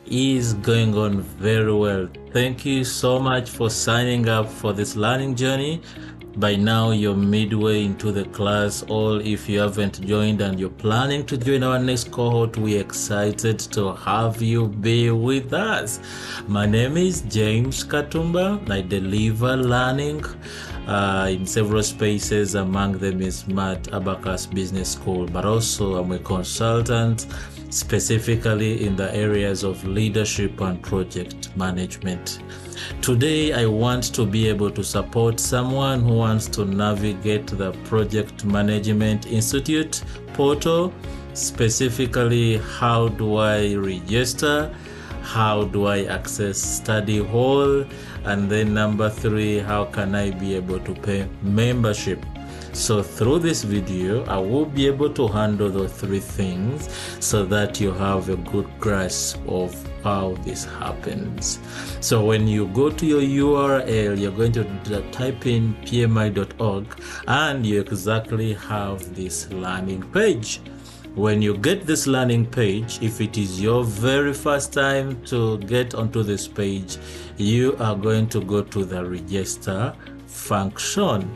is going on very well. Thank you so much for signing up for this learning journey. By now you're midway into the class, or if you haven't joined and you're planning to join our next cohort, we're excited to have you be with us. My name is James Katumba. I deliver learning in several spaces. Among them is MAT ABACUS Business School, but also I'm a consultant specifically in the areas of leadership and project management. Today I want to be able to support someone who wants to navigate the Project Management Institute portal. Specifically, how do I register? How do I access Study Hall? And then number 3, how can I be able to pay membership? So through this video, I will be able to handle those 3 things so that you have a good grasp of how this happens. So when you go to your URL, you're going to type in pmi.org and you exactly have this landing page. When you get this landing page, if it is your very first time to get onto this page, you are going to go to the register function.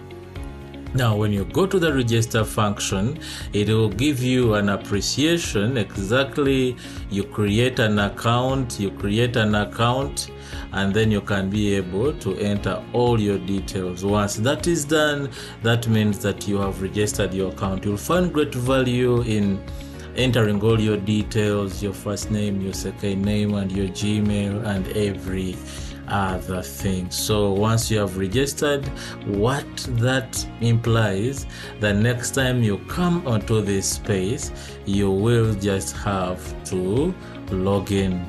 Now, when you go to the register function, it will give you an appreciation. Exactly, you create an account, and then you can be able to enter all your details. Once that is done, that means that you have registered your account. You'll find great value in entering all your details, your first name, your second name, and your Gmail, and every other thing. So once you have registered, what that implies, the next time you come onto this space, you will just have to log in.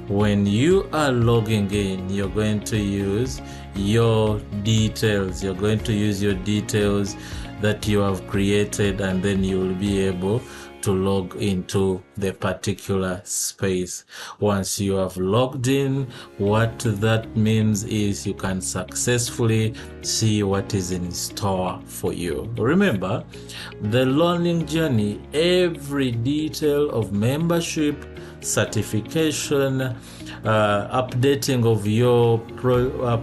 When you are logging in, you're going to use your details. You're going to use your details that you have created, and then you will be able to log into the particular space. Once you have logged in, what that means is you can successfully see what is in store for you. Remember, the learning journey, every detail of membership, certification, updating of your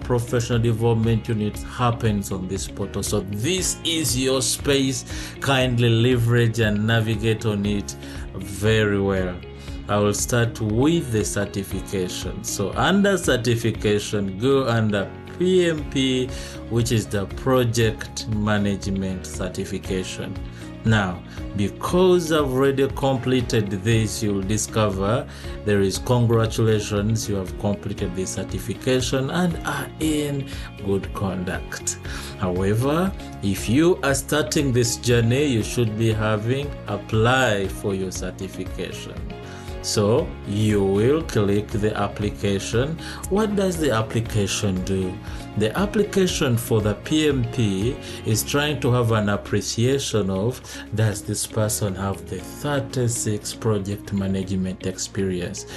professional development unit happens on this portal. So this is your space. Kindly leverage and navigate on it very well. I will start with the certification. So under certification, go under PMP, which is the Project Management Certification. Now, because I've already completed this, you'll discover there is congratulations, you have completed the certification and are in good conduct. However, if you are starting this journey, you should be having apply for your certification. So you will click the application. What does the application do? The application for the PMP is trying to have an appreciation of, does this person have the 36 project management experience?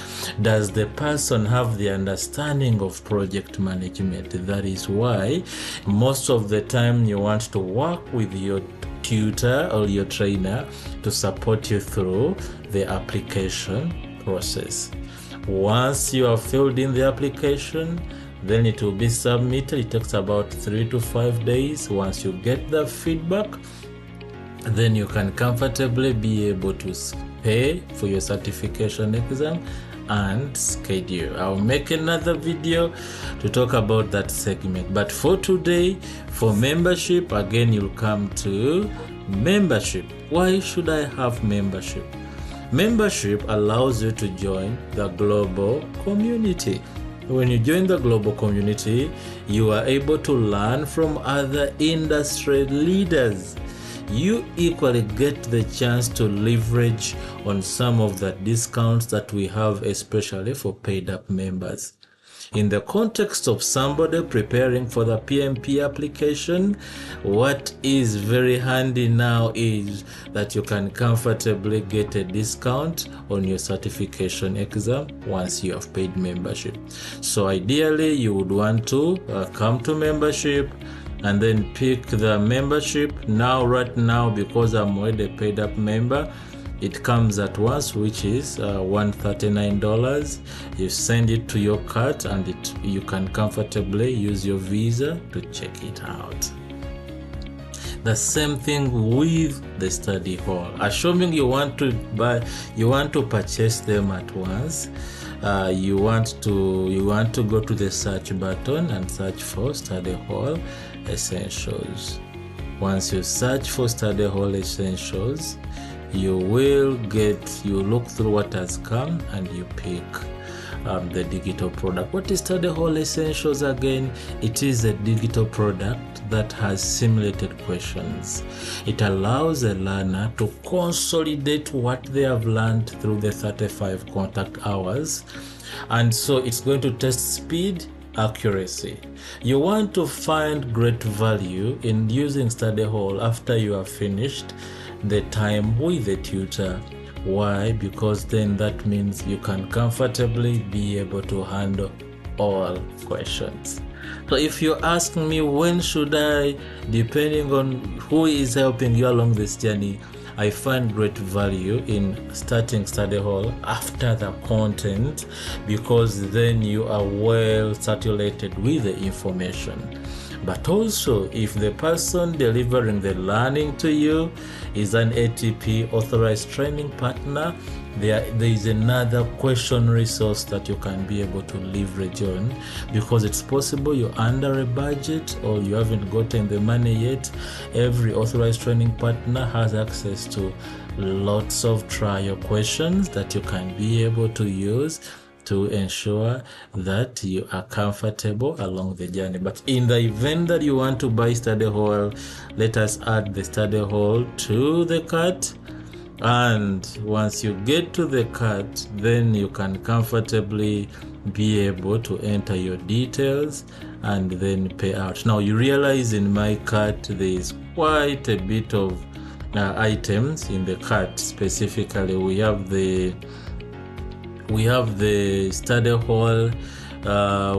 Does the person have the understanding of project management? That is why most of the time you want to work with your tutor or your trainer to support you through the application process. Once you have filled in the application, then it will be submitted. It takes about 3 to 5 days. Once you get the feedback, then you can comfortably be able to pay for your certification exam and schedule. I'll make another video to talk about that segment. But for today, for membership, again, you'll come to membership. Why should I have membership? Membership allows you to join the global community. When you join the global community, you are able to learn from other industry leaders. You equally get the chance to leverage on some of the discounts that we have, especially for paid up members. In the context of somebody preparing for the PMP application, what is very handy now is that you can comfortably get a discount on your certification exam once you have paid membership. So ideally, you would want to come to membership and then pick the membership. Right now, because I'm already a paid up member, It comes at once, which is $139. You send it to your cart, and you can comfortably use your Visa to check it out. The same thing with the study hall. Assuming you want to purchase them at once, you want to go to the search button and search for study hall essentials. Once you search for study hall essentials, you look through what has come and you pick the digital product. What is study hall essentials again? It is a digital product that has simulated questions. It allows a learner to consolidate what they have learned through the 35 contact hours, and so it's going to test speed, accuracy. You want to find great value in using study hall after you have finished the time with the tutor. Why? Because then that means you can comfortably be able to handle all questions. So if you ask me when should I, depending on who is helping you along this journey, I find great value in starting study hall after the content, because then you are well saturated with the information. But also, if the person delivering the learning to you is an ATP authorized training partner, there is another question resource that you can be able to leverage on, because it's possible you're under a budget or you haven't gotten the money yet. Every authorized training partner has access to lots of trial questions that you can be able to use to ensure that you are comfortable along the journey. But in the event that you want to buy study hall, let us add the study hall to the cart, and once you get to the cart, then you can comfortably be able to enter your details and then pay out. Now you realize in my cart there is quite a bit of items in the cart. Specifically, we have the study hall,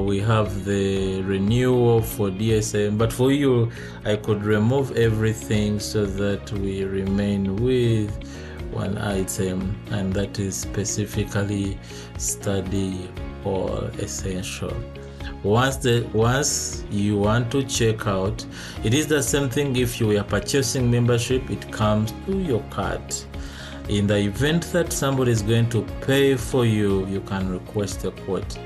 we have the renewal for DSM, but for you I could remove everything so that we remain with one item, and that is specifically study hall essential. Once you want to check out, it is the same thing. If you are purchasing membership, it comes to your cart. In the event that somebody is going to pay for you, you can request a quote.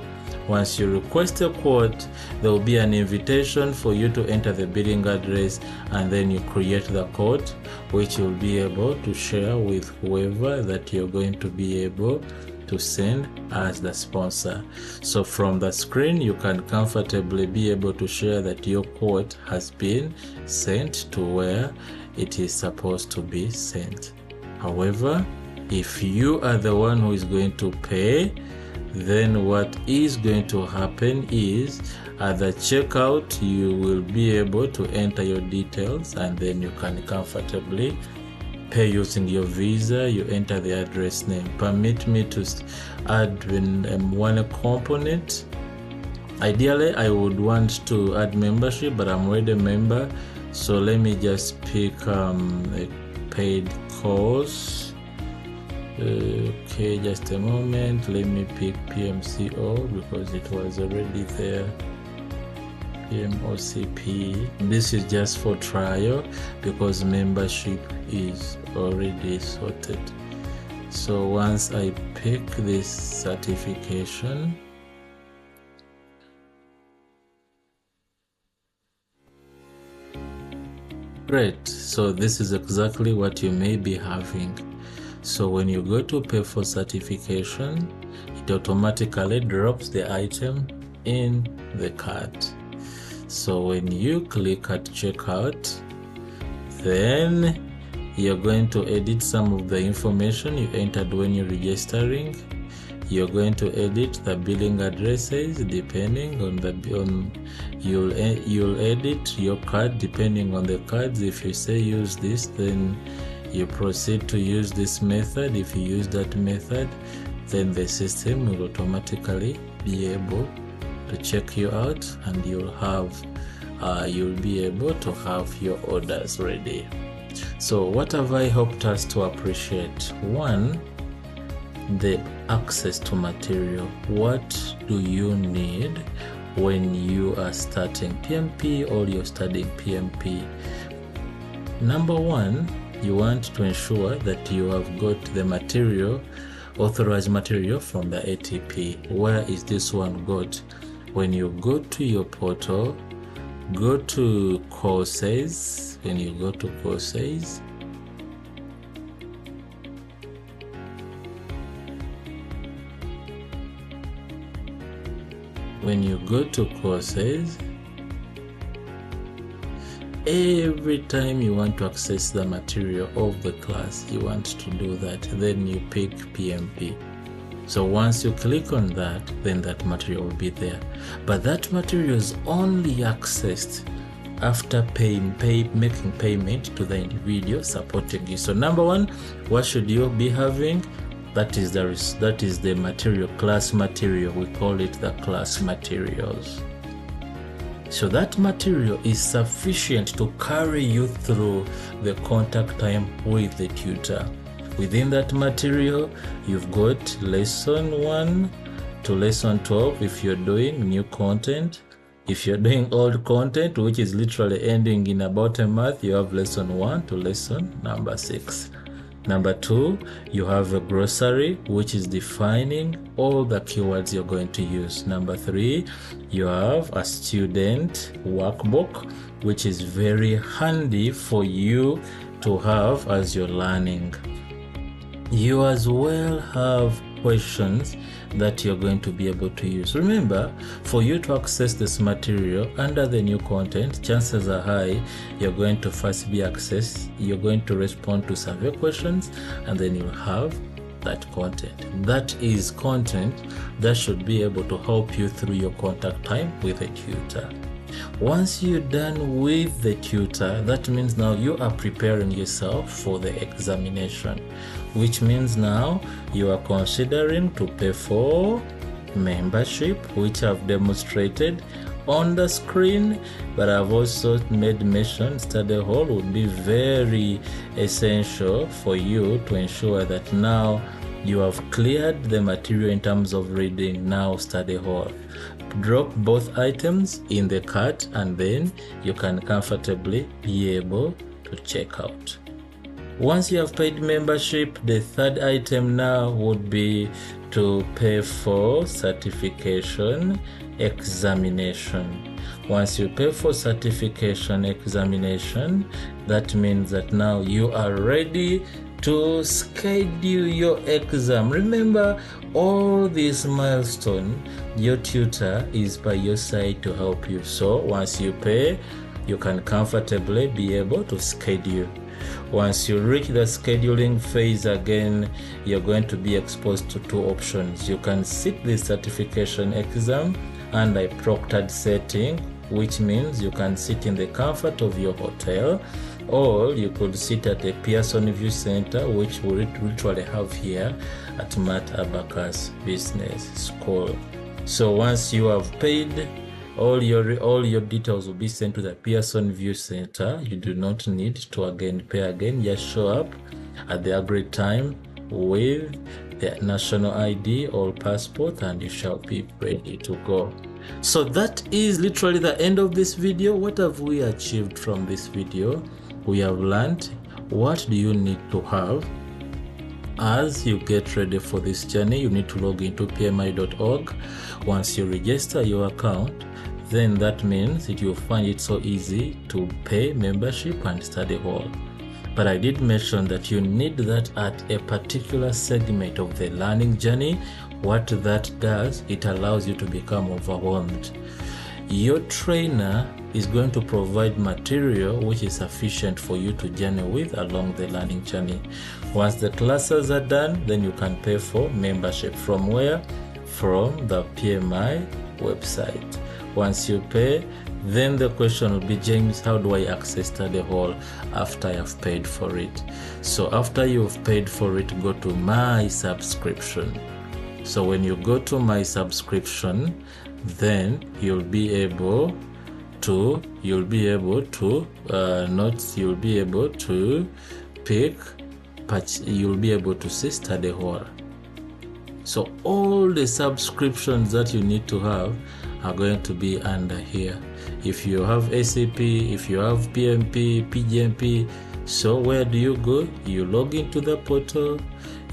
Once you request a quote, there will be an invitation for you to enter the billing address, and then you create the quote, which you'll be able to share with whoever that you're going to be able to send as the sponsor. So from the screen, you can comfortably be able to share that your quote has been sent to where it is supposed to be sent. However, if you are the one who is going to pay, then what is going to happen is at the checkout you will be able to enter your details, and then you can comfortably pay using your Visa. You enter the address name. Permit me to add one component. Ideally I would want to add membership, but I'm already a member, so let me just pick a paid course. Okay, just a moment, let me pick PMCO because it was already there. PMOCP. This is just for trial because membership is already sorted. So once I pick this certification, great. So this is exactly what you may be having. So when you go to pay for certification, it automatically drops the item in the cart. So when you click at checkout, then you're going to edit some of the information you entered when you're registering. You're going to edit the billing addresses depending on you'll edit your card depending on the cards. If you say use this, then you proceed to use this method. If you use that method, then the system will automatically be able to check you out, and you'll be able to have your orders ready. So what have I helped us to appreciate? One, the access to material. What do you need when you are starting PMP or you're studying PMP? Number one, you want to ensure that you have got the material, authorized material from the ATP. Where is this one got? When you go to your portal, go to courses. When you go to courses, every time you want to access the material of the class, you want to do that, then you pick PMP. So once you click on that, then that material will be there. But that material is only accessed after making payment to the individual supporting you. So number one, what should you be having? That is the material, class material. We call it the class materials. So that material is sufficient to carry you through the contact time with the tutor. Within that material, you've got lesson 1 to lesson 12 if you're doing new content. If you're doing old content, which is literally ending in about a month, you have lesson 1 to lesson number 6. Number 2, you have a glossary, which is defining all the keywords you're going to use. Number 3, you have a student workbook, which is very handy for you to have as you're learning. You as well have questions that you're going to be able to use. Remember, for you to access this material under the new content, chances are high you're going to first be accessed, you're going to respond to survey questions, and then you'll have that content. That is content that should be able to help you through your contact time with a tutor. Once you're done with the tutor, that means now you are preparing yourself for the examination, which means now you are considering to pay for membership, which I've demonstrated on the screen, but I've also made mention Study Hall would be very essential for you to ensure that now you have cleared the material in terms of reading. Now Study Hall. Drop both items in the cart and then you can comfortably be able to check out. Once you have paid membership, the third item now would be to pay for certification examination. Once you pay for certification examination, that means that now you are ready to schedule your exam. Remember, all these milestones, your tutor is by your side to help you. So once you pay, you can comfortably be able to schedule. Once you reach the scheduling phase again, you're going to be exposed to 2 options. You can sit the certification exam under a proctored setting, which means you can sit in the comfort of your hotel, or you could sit at a Pearson View Center, which we literally have here at MAT ABACUS Business School. So once you have paid, all your details will be sent to the Pearson View Center. You do not need to pay again. Just show up at the agreed time with the national ID or passport and you shall be ready to go. So that is literally the end of this video. What have we achieved from this video? We have learned what do you need to have as you get ready for this journey. You need to log into pmi.org. Once you register your account, then that means that you'll find it so easy to pay membership and Study Hall. But I did mention that you need that at a particular segment of the learning journey. What that does, it allows you to become overwhelmed. Your trainer is going to provide material which is sufficient for you to journey with along the learning journey. Once the classes are done, then you can pay for membership. From where? From the PMI website. Once you pay, then the question will be, James, how do I access Study Hall after I have paid for it? So after you've paid for it, go to My Subscription. So when you go to My Subscription, then you'll be able to notes, you'll be able to pick, you'll be able to see Study Hall. So all the subscriptions that you need to have are going to be under here. If you have ACP, if you have PMP, PGMP, so where do you go? You log into the portal,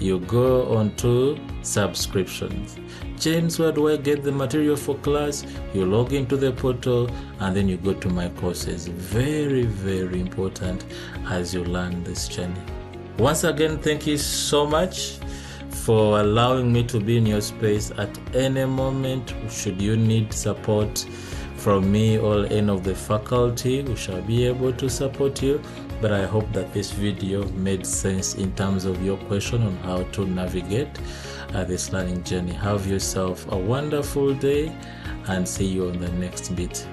you go onto subscriptions. James, where do I get the material for class? You log into the portal and then you go to my courses. Very, very important as you learn this journey. Once again, thank you so much for allowing me to be in your space at any moment. Should you need support from me or any of the faculty, we shall be able to support you. But I hope that this video made sense in terms of your question on how to navigate this learning journey. Have yourself a wonderful day and see you on the next bit.